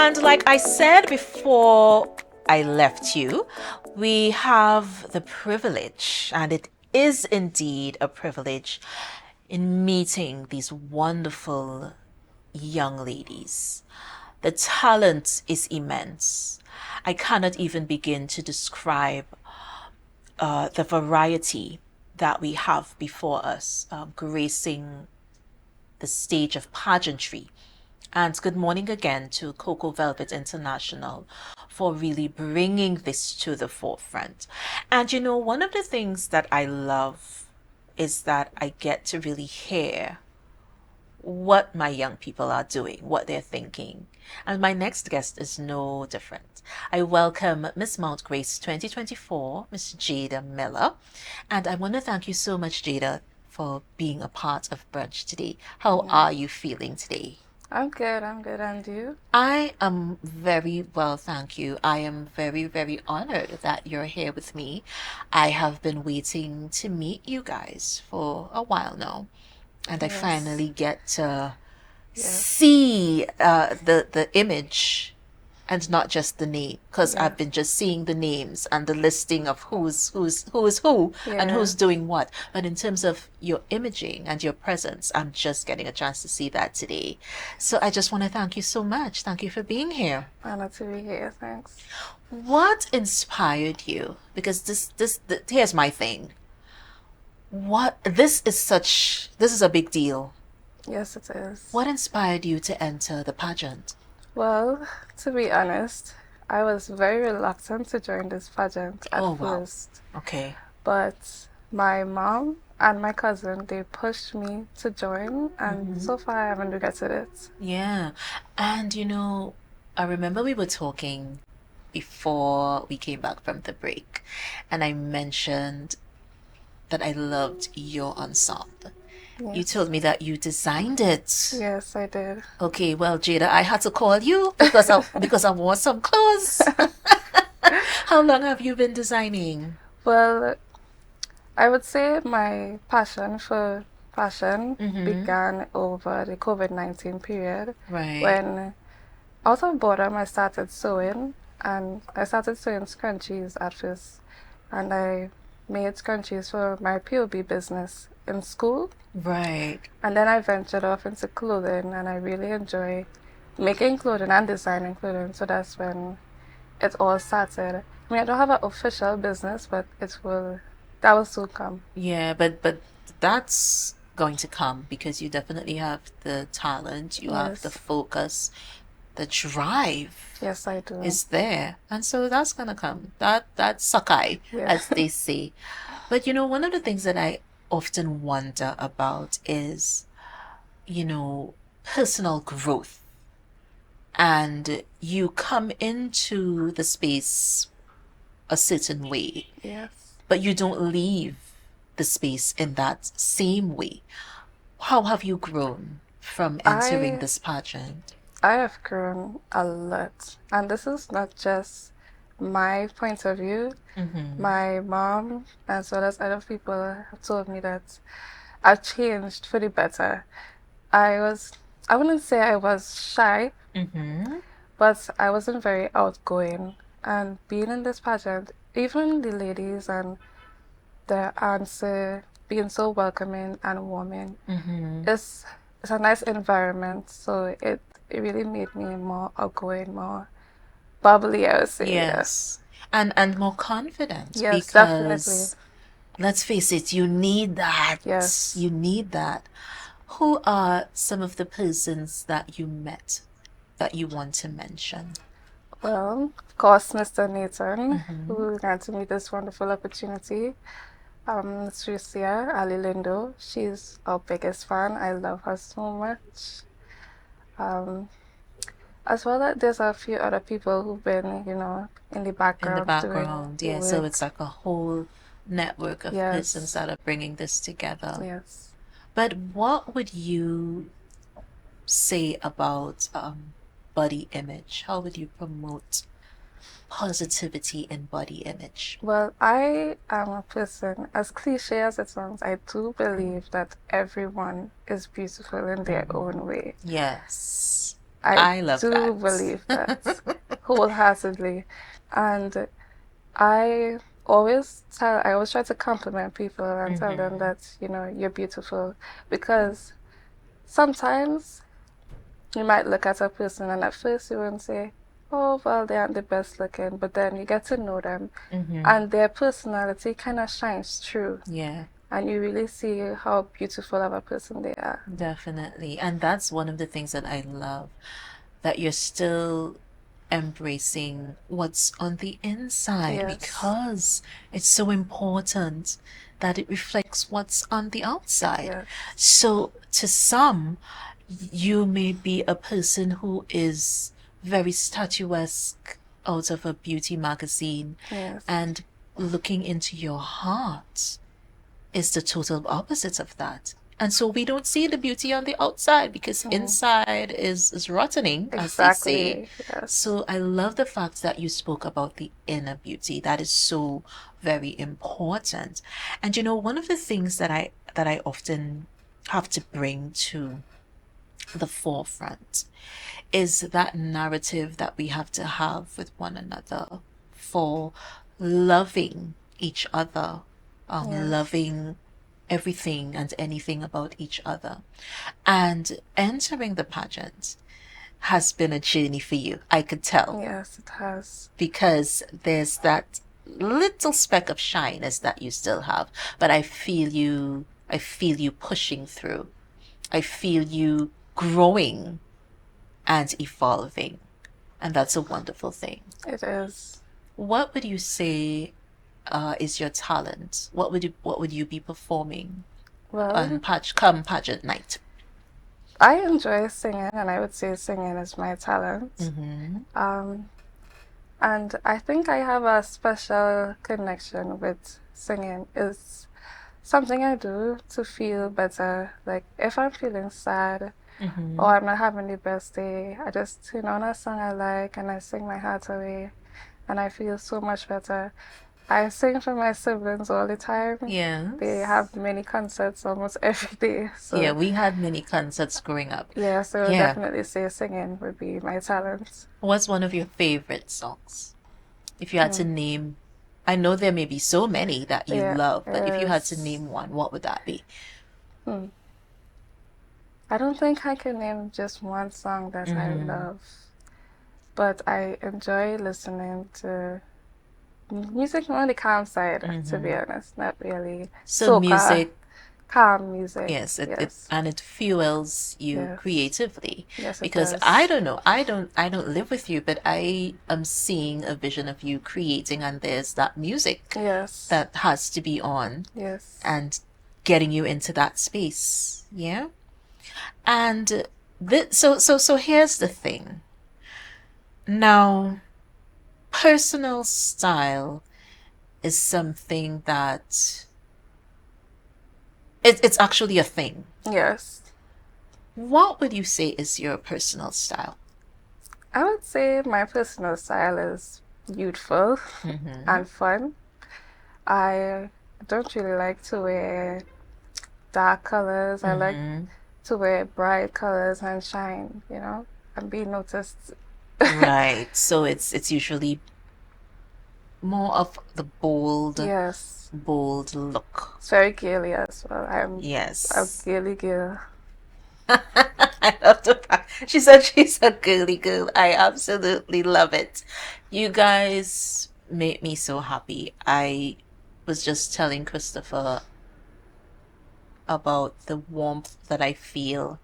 And like I said before I left you, we have the privilege, and it is indeed a privilege, in meeting these wonderful young ladies. The talent is immense. I cannot even begin to describe the variety that we have before us, gracing the stage of pageantry. And good morning again to Coco Velvet International for really bringing this to the forefront. And you know, one of the things that I love is that I get to really hear what my young people are doing, what they're thinking. And my next guest is no different. I welcome Miss Mount Grace 2024, Miss Jada Miller. And I want to thank you so much, Jada, for being a part of Brunch today. How are you feeling today? I'm good, and you? I am very well, thank you. I am very, very honored that you're here with me. I have been waiting to meet you guys for a while now, and I Yes. finally get to Yes. see the image and not just the name, because Yeah. I've been just seeing the names and the listing of who is who and Yeah. who's doing what. But in terms of your imaging and your presence, I'm just getting a chance to see that today. So I just want to thank you so much. Thank you for being here. Honored to be here, thanks. What inspired you? Because here's my thing. This is a big deal. Yes, it is. What inspired you to enter the pageant? Well, to be honest, I was very reluctant to join this pageant at Oh, wow. first. Okay. But my mom and my cousin, they pushed me to join, and so far I haven't regretted it. Yeah. And you know, I remember we were talking before we came back from the break, and I mentioned that I loved your ensemble. You Yes. told me that you designed it. Yes, I did. Okay, well, Jada, I had to call you because I want some clothes. How long have you been designing? Well, I would say my passion for fashion began over the COVID-19 period Right. when, out of boredom, I started sewing, and I started sewing scrunchies at first, and I made scrunchies for my POB business in school, Right. and then I ventured off into clothing, and I really enjoy making clothing and designing clothing, so that's when it all started. I mean, I don't have an official business, but that will soon come. Yeah, but that's going to come because you definitely have the talent, you have the Yes. focus, the drive Yes, I do. is there. And so that's gonna come. That's Sakai, Yeah. as they say. But you know, one of the things that I often wonder about is, you know, personal growth. And you come into the space a certain way, Yes. but you don't leave the space in that same way. How have you grown from entering this pageant? I have grown a lot, and this is not just my point of view. My mom, as well as other people, have told me that I've changed for the better. I wouldn't say I was shy, but I wasn't very outgoing. And being in this pageant, even the ladies and the answer being so welcoming and warming, it's a nice environment. So it really made me more outgoing, more bubbly, I would say. Yes. And more confident Yes, because definitely. let's face it, you need that. Yes. You need that. Who are some of the persons that you met that you want to mention? Well, of course, Mr. Nathan, who granted me this wonderful opportunity. Tricia Ali Lindo, she's our biggest fan. I love her so much. As well as there's a few other people who've been, in the In the background background, doing yeah. the So work. it's like a whole network of persons Yes, that are bringing this together. yes. But what would you say about body image? How would you promote positivity in body image? Well, I am a person, as cliche as it sounds, I do believe that everyone is beautiful in their own way. Yes. I love do that. believe that wholeheartedly. And I I always try to compliment people and tell them that, you're beautiful, because sometimes you might look at a person and at first you won't say, oh, well, they aren't the best looking, but then you get to know them and their personality kind of shines through. Yeah. And you really see how beautiful of a person they are. Definitely. And that's one of the things that I love, that you're still embracing what's on the inside, Yes. because it's so important that it reflects what's on the outside. Yes. So to some, you may be a person who is very statuesque out of a beauty magazine, Yes. and looking into your heart is the total opposite of that. And so we don't see the beauty on the outside, because inside is rottening, as they say. Exactly. Yes. So I love the fact that you spoke about the inner beauty. That is so very important. And one of the things that I often have to bring to the forefront is that narrative that we have to have with one another for loving each other, Yes. loving everything and anything about each other. And entering the pageant has been a journey for you, I could tell. Yes, it has. Because there's that little speck of shyness that you still have, but I feel you pushing through. I feel you growing and evolving, and that's a wonderful thing. It is. What would you say is your talent? What would you be performing on pageant night? I enjoy singing, and I would say singing is my talent. And I think I have a special connection with singing. It's something I do to feel better. Like if I'm feeling sad or I'm not having the best day, I just tune on a song I like and I sing my heart away, and I feel so much better. I sing for my siblings all the time. Yeah. They have many concerts almost every day. So yeah, we had many concerts growing up. yeah, so I would definitely say singing would be my talent. What's one of your favorite songs? If you had to name, I know there may be so many that you love, but if you had to name one, what would that be? I don't think I can name just one song that I love, but I enjoy listening to music on the calm side, to be honest, not really. So music, calm music. yes, it fuels you creatively. Yes, because it does. I don't know, I don't live with you, but I am seeing a vision of you creating, and there's that music that has to be on, and getting you into that space. Yeah. And so here's the thing. Now, personal style is something that it's actually a thing. Yes. What would you say is your personal style? I would say my personal style is youthful and fun. I don't really like to wear dark colors. I like to wear bright colors and shine, and be noticed. Right. So it's usually more of the bold look. It's very girly as well. I'm a girly girl. I love the fact she said she's a girly girl. I absolutely love it. You guys make me so happy. I was just telling Christopher about the warmth that I feel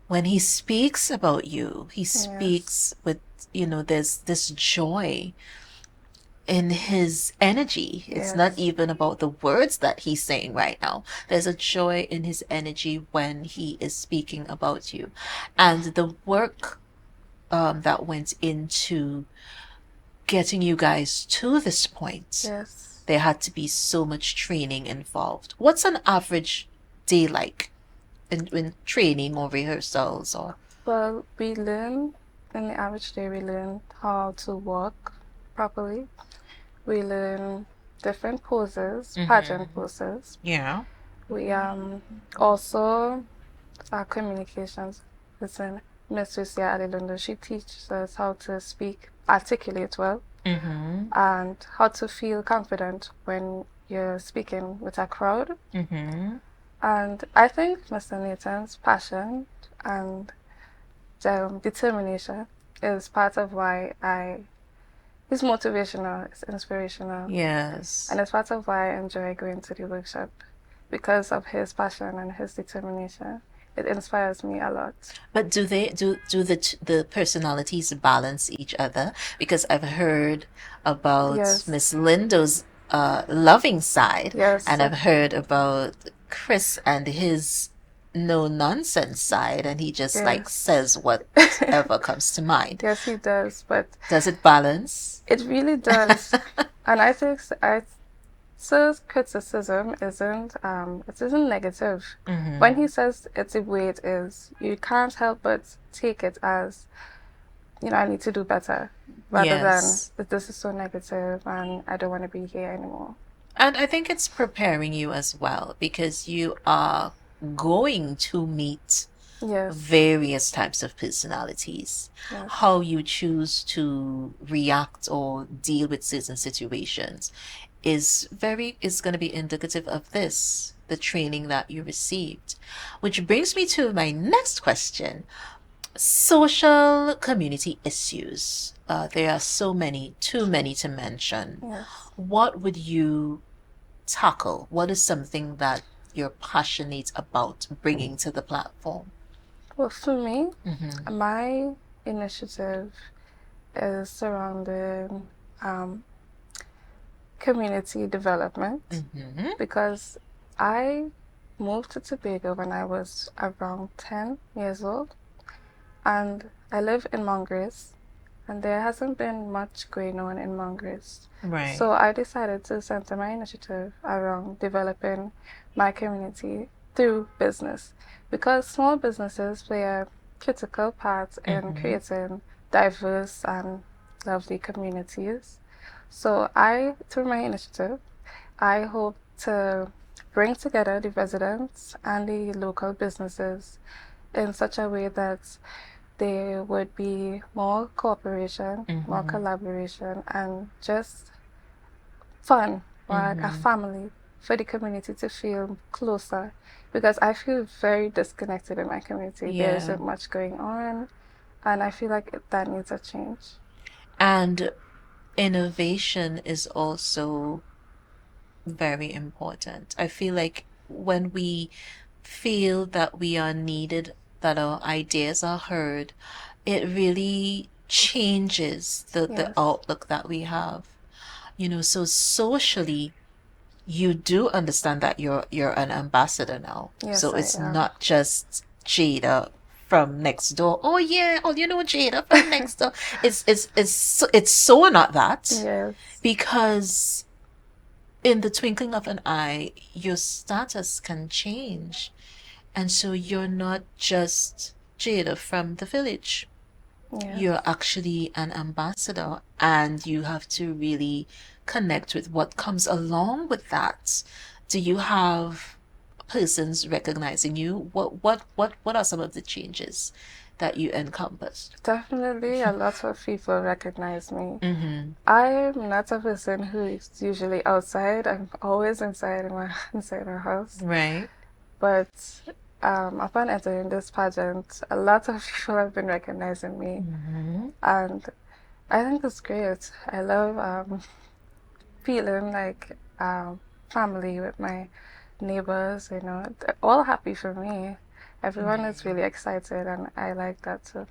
when he speaks about you. He speaks with, there's this joy in his energy. It's not even about the words that he's saying right now. There's a joy in his energy when he is speaking about you. And the work that went into getting you guys to this point, there had to be so much training involved. What's an average day like in training or rehearsals? Well, in the average day, we learn how to walk properly. We learn different poses, pageant poses. Yeah. We also our communications. Listen, Miss Lucia Adelundo, she teaches us how to speak, articulate well, Mm-hmm. and how to feel confident when you're speaking with a crowd. Mm-hmm. And I think Mr. Nathan's passion and determination is part of why it's motivational, it's inspirational, Yes. and it's part of why I enjoy going to the workshop because of his passion and his determination. It inspires me a lot. But do the personalities balance each other? Because I've heard about Yes, Miss Lindo's loving side, yes, and I've heard about Chris and his no nonsense side, and he just like yes. says whatever comes to mind. Yes, he does, but Does it balance? it really does. And I think Sir's criticism isn't negative. When he says it's the way it is, you can't help but take it as, I need to do better, rather than Yes. that this is so negative and I don't want to be here anymore. And I think it's preparing you as well because you are going to meet Yes, various types of personalities. yes, How you choose to react or deal with certain situations is going to be indicative of this, the training that you received. Which brings me to my next question. Social community issues. There are so many, too many to mention. yes. What would you tackle? What is something that you're passionate about bringing to the platform? Well, for me, Mm-hmm. my initiative is surrounding community development Mm-hmm. because I moved to Tobago when I was around 10 years old, and I live in Mongrace, and there hasn't been much going on in Mongrace. Right. So I decided to center my initiative around developing my community through business because small businesses play a critical part in Mm-hmm. creating diverse and lovely communities. So through my initiative, I hope to bring together the residents and the local businesses in such a way that there would be more cooperation, more Mm-hmm. collaboration, and just fun, like a Mm-hmm. family for the community to feel closer. Because I feel very disconnected in my community. There Yeah. isn't much going on, and I feel like that needs a change. And innovation is also very important. I feel like when we feel that we are needed, that our ideas are heard, it really changes the Yes, outlook that we have. So socially, you do understand that you're an ambassador now. yes, So I it's am. not just Jada from next door. Oh yeah, oh Jada from next door. It's so not that Yes, because in the twinkling of an eye, your status can change. And so you're not just Jada from the village. yes, You're actually an ambassador, and you have to really connect with what comes along with that. Do you have persons recognizing you? What are some of the changes that you encompassed? definitely. A lot of people recognize me. Mm-hmm. I'm not a person who is usually outside. I'm always inside inside our house. Right. But upon entering this pageant, a lot of people have been recognizing me, Mm-hmm. and I think it's great. I love feeling like family with my neighbors. They're all happy for me. Everyone is really excited, and I like that too.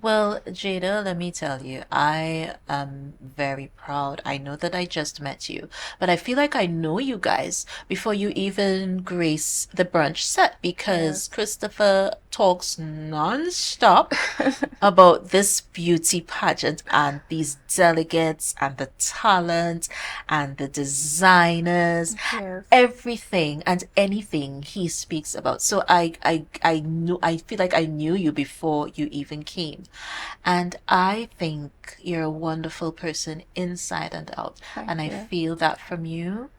Well, Jada, let me tell you, I am very proud. I know that I just met you, but I feel like I know you guys before you even grace the brunch set because Yes. Christopher talks non-stop about this beauty pageant and these delegates and the talent and the designers, Yes. everything and anything he speaks about. So I feel like I knew you before you even came. And I think you're a wonderful person inside and out. Thank And I you. feel that from you.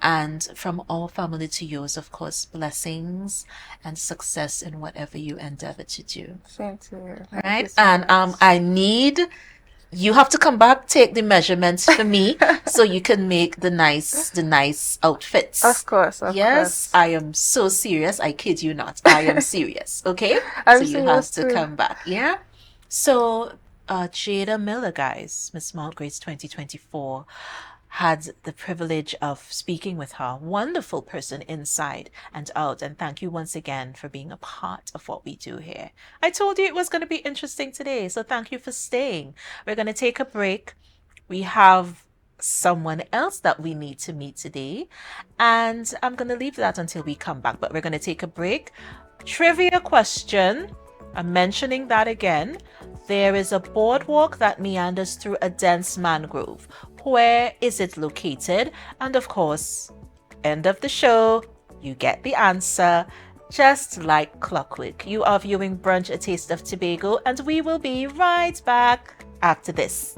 And from our family to yours, of course, blessings and success in whatever you endeavor to do. Same to you. Thank you Right? so And much. I need you have to come back, take the measurements for me so you can make the nice outfits. Of course, of Yes, course. I am so serious. I kid you not. I am serious. Okay? So I'm you have serious to too. come back. Yeah? So Jada Miller, guys, Miss Mount Grace 2024, had the privilege of speaking with her. Wonderful person inside and out. And thank you once again for being a part of what we do here. I told you it was going to be interesting today, so thank you for staying. We're going to take a break. We have someone else that we need to meet today, and I'm going to leave that until we come back, but we're going to take a break. Trivia question. I'm mentioning that again. There is a boardwalk that meanders through a dense mangrove. Where is it located? And of course, end of the show, you get the answer. Just like clockwork. You are viewing Brunch, a taste of Tobago, and we will be right back after this.